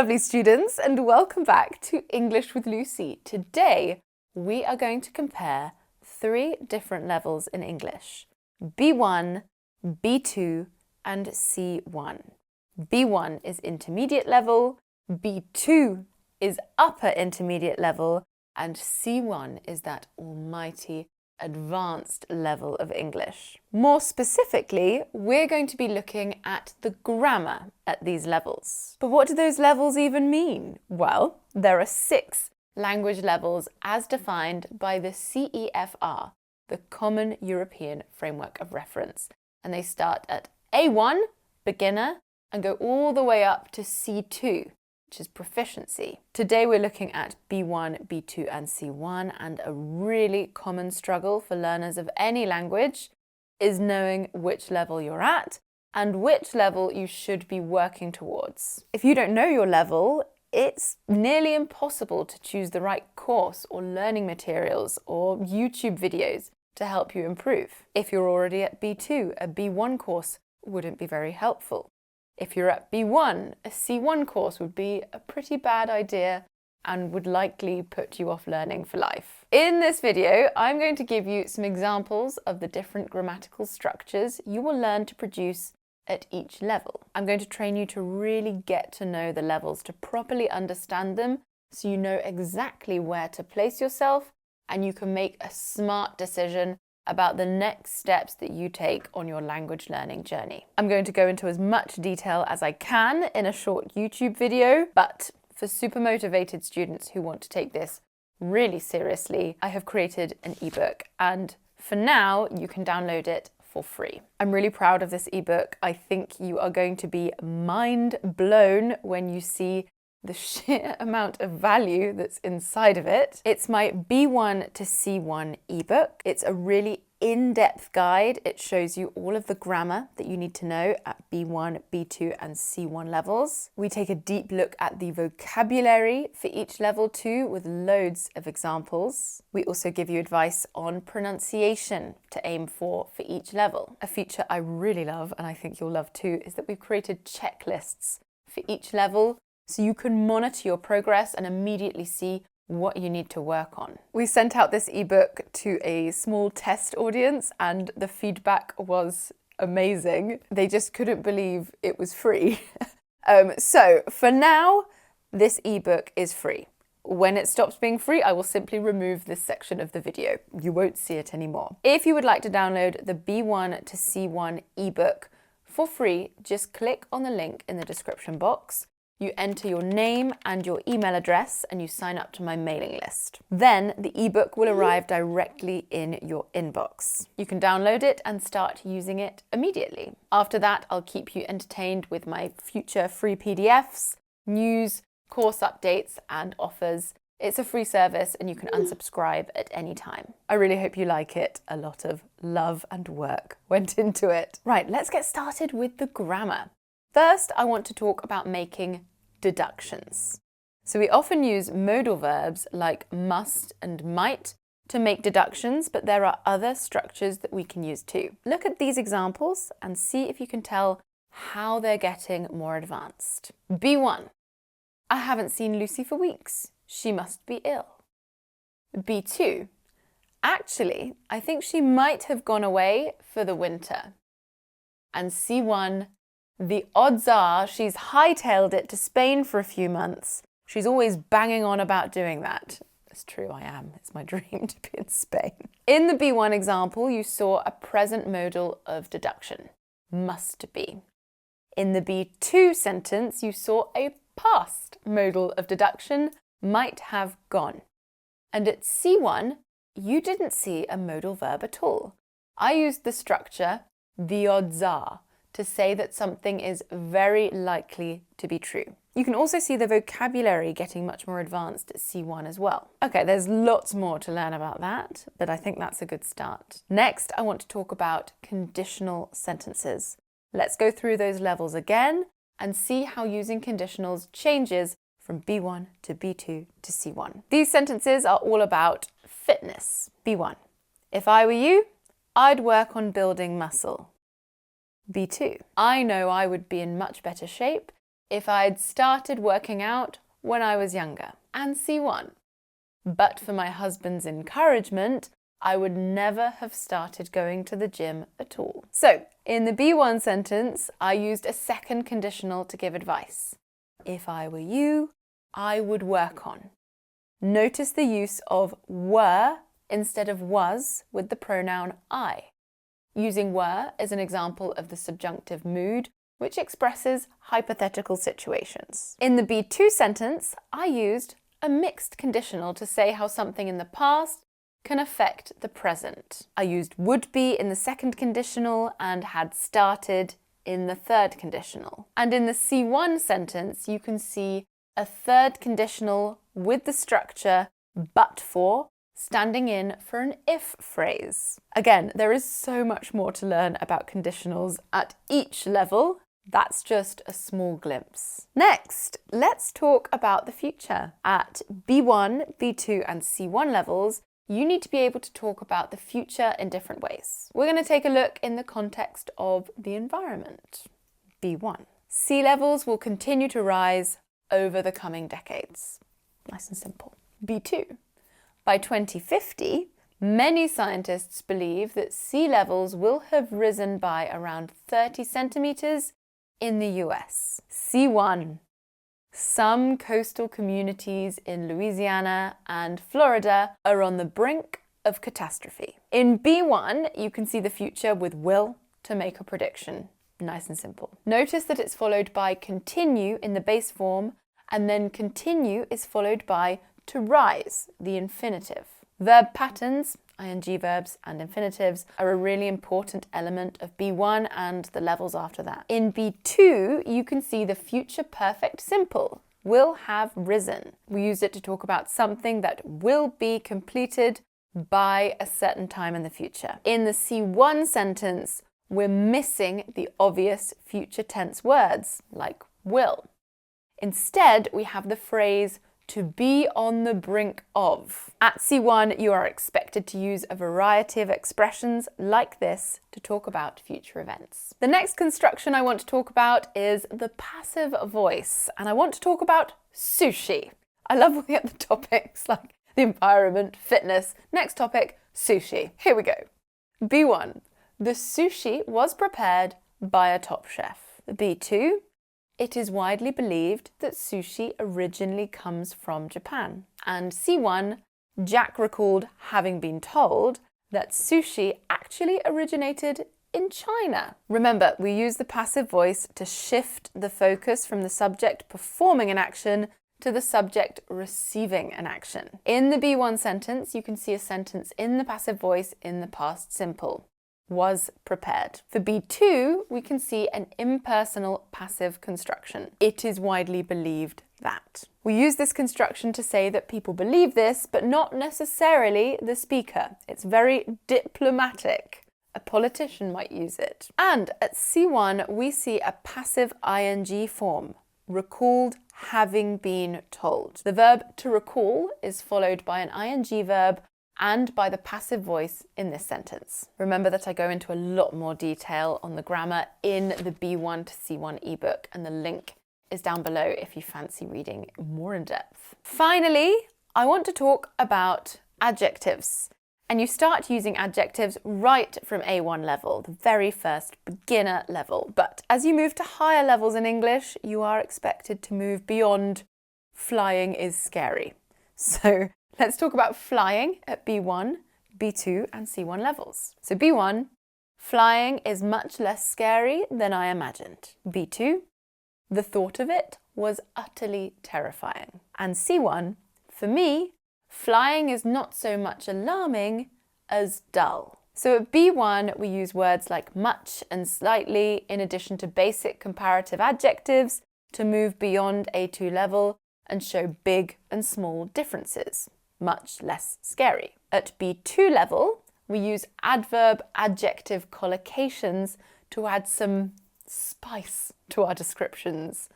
lovely students, and welcome back to English with Lucy. Today, we are going to compare 3 different levels in English: B1, B2, and C1. B1 is intermediate level, B2 is upper intermediate level, and C1 is that almighty advanced level of English. More specifically, we're going to be looking at the grammar at these levels. But what do those levels even mean? Well, there are 6 language levels as defined by the CEFR, the Common European Framework of Reference. And they start at A1, beginner, and go all the way up to C2, which is proficiency. Today we're looking at B1, B2 and C1, and a really common struggle for learners of any language is knowing which level you're at and which level you should be working towards. If you don't know your level, it's nearly impossible to choose the right course or learning materials or YouTube videos to help you improve. If you're already at B2, a B1 course wouldn't be very helpful. If you're at B1, a C1 course would be a pretty bad idea and would likely put you off learning for life. In this video, I'm going to give you some examples of the different grammatical structures you will learn to produce at each level. I'm going to train you to really get to know the levels, to properly understand them, so you know exactly where to place yourself and you can make a smart decision about the next steps that you take on your language learning journey. I'm going to go into as much detail as I can in a short YouTube video, but for super motivated students who want to take this really seriously, I have created an ebook, and for now you can download it for free. I'm really proud of this ebook. I think you are going to be mind blown when you see the sheer amount of value that's inside of it. It's my B1 to C1 ebook. It's a really in-depth guide. It shows you all of the grammar that you need to know at B1, B2 and C1 levels. We take a deep look at the vocabulary for each level too, with loads of examples. We also give you advice on pronunciation to aim for each level. A feature I really love, and I think you'll love too, is that we've created checklists for each level, so you can monitor your progress and immediately see what you need to work on. We sent out this ebook to a small test audience and the feedback was amazing. They just couldn't believe it was free. So for now, this ebook is free. When it stops being free, I will simply remove this section of the video. You won't see it anymore. If you would like to download the B1 to C1 ebook for free, just click on the link in the description box. You enter your name and your email address and you sign up to my mailing list. Then the ebook will arrive directly in your inbox. You can download it and start using it immediately. After that, I'll keep you entertained with my future free PDFs, news, course updates and offers. It's a free service and you can unsubscribe at any time. I really hope you like it. A lot of love and work went into it. Right, let's get started with the grammar. First, I want to talk about making deductions. So we often use modal verbs like must and might to make deductions, but there are other structures that we can use too. Look at these examples and see if you can tell how they're getting more advanced. B1, I haven't seen Lucy for weeks. She must be ill. B2, actually, I think she might have gone away for the winter. And C1, the odds are she's hightailed it to Spain for a few months. She's always banging on about doing that. It's true, I am. It's my dream to be in Spain. In the B1 example, you saw a present modal of deduction, must be. In the B2 sentence, you saw a past modal of deduction, might have gone. And at C1, you didn't see a modal verb at all. I used the structure, the odds are, to say that something is very likely to be true. You can also see the vocabulary getting much more advanced at C1 as well. Okay, there's lots more to learn about that, but I think that's a good start. Next, I want to talk about conditional sentences. Let's go through those levels again and see how using conditionals changes from B1 to B2 to C1. These sentences are all about fitness. B1, if I were you, I'd work on building muscle. B2, I know I would be in much better shape if I'd started working out when I was younger. And C1, but for my husband's encouragement, I would never have started going to the gym at all. So, in the B1 sentence, I used a second conditional to give advice. If I were you, I would work on. Notice the use of were instead of was with the pronoun I. Using were is an example of the subjunctive mood, which expresses hypothetical situations. In the B2 sentence, I used a mixed conditional to say how something in the past can affect the present. I used would be in the second conditional and had started in the third conditional. And in the C1 sentence, you can see a third conditional with the structure but for standing in for an if phrase. Again, there is so much more to learn about conditionals at each level. That's just a small glimpse. Next, let's talk about the future. At B1, B2 and C1 levels, you need to be able to talk about the future in different ways. We're going to take a look in the context of the environment. B1. Sea levels will continue to rise over the coming decades. Nice and simple. B2. By 2050, many scientists believe that sea levels will have risen by around 30 centimetres in the US. C1. Some coastal communities in Louisiana and Florida are on the brink of catastrophe. In B1, you can see the future with will to make a prediction. Nice and simple. Notice that it's followed by continue in the base form, and then continue is followed by to rise, the infinitive. Verb patterns, ing verbs and infinitives, are a really important element of B1 and the levels after that. In B2, you can see the future perfect simple, will have risen. We use it to talk about something that will be completed by a certain time in the future. In the C1 sentence, we're missing the obvious future tense words, like will. Instead, we have the phrase to be on the brink of. At C1, you are expected to use a variety of expressions like this to talk about future events. The next construction I want to talk about is the passive voice, and I want to talk about sushi. I love looking at the topics like the environment, fitness. Next topic, sushi. Here we go. B1, the sushi was prepared by a top chef. B2, it is widely believed that sushi originally comes from Japan. And C1, Jack recalled having been told that sushi actually originated in China. Remember, we use the passive voice to shift the focus from the subject performing an action to the subject receiving an action. In the B1 sentence, you can see a sentence in the passive voice in the past simple. Was prepared. For B2, we can see an impersonal passive construction. It is widely believed that. We use this construction to say that people believe this, but not necessarily the speaker. It's very diplomatic. A politician might use it. And at C1, we see a passive ing form, recalled having been told. The verb to recall is followed by an ing verb and by the passive voice in this sentence. Remember that I go into a lot more detail on the grammar in the B1 to C1 ebook, and the link is down below if you fancy reading more in depth. Finally, I want to talk about adjectives. And you start using adjectives right from A1 level, the very first beginner level. But as you move to higher levels in English, you are expected to move beyond flying is scary. So let's talk about flying at B1, B2 and C1 levels. So B1, flying is much less scary than I imagined. B2, the thought of it was utterly terrifying. And C1, for me, flying is not so much alarming as dull. So at B1, we use words like much and slightly in addition to basic comparative adjectives to move beyond A2 level and show big and small differences. Much less scary. At B2 level, we use adverb adjective collocations to add some spice to our descriptions.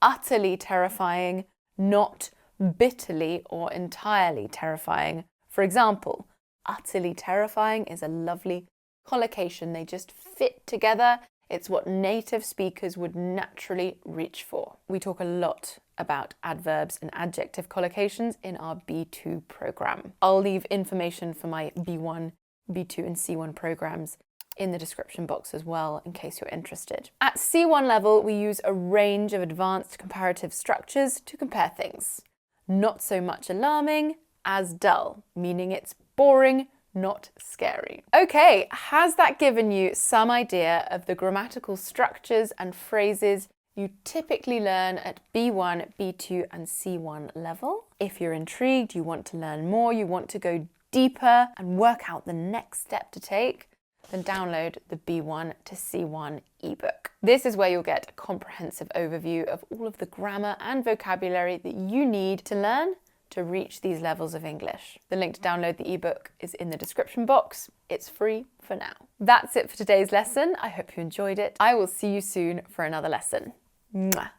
Utterly terrifying, not bitterly or entirely terrifying. For example, utterly terrifying is a lovely collocation. They just fit together It's what native speakers would naturally reach for. We talk a lot about adverbs and adjective collocations in our B2 program. I'll leave information for my B1, B2 and C1 programs in the description box as well, in case you're interested. At C1 level, we use a range of advanced comparative structures to compare things. Not so much alarming as dull, meaning it's boring, not scary. Okay, has that given you some idea of the grammatical structures and phrases you typically learn at B1, B2 and C1 level? If you're intrigued, you want to learn more, you want to go deeper and work out the next step to take, then download the B1 to C1 ebook. This is where you'll get a comprehensive overview of all of the grammar and vocabulary that you need to learn to reach these levels of English. The link to download the ebook is in the description box. It's free for now. That's it for today's lesson. I hope you enjoyed it. I will see you soon for another lesson. Mwah.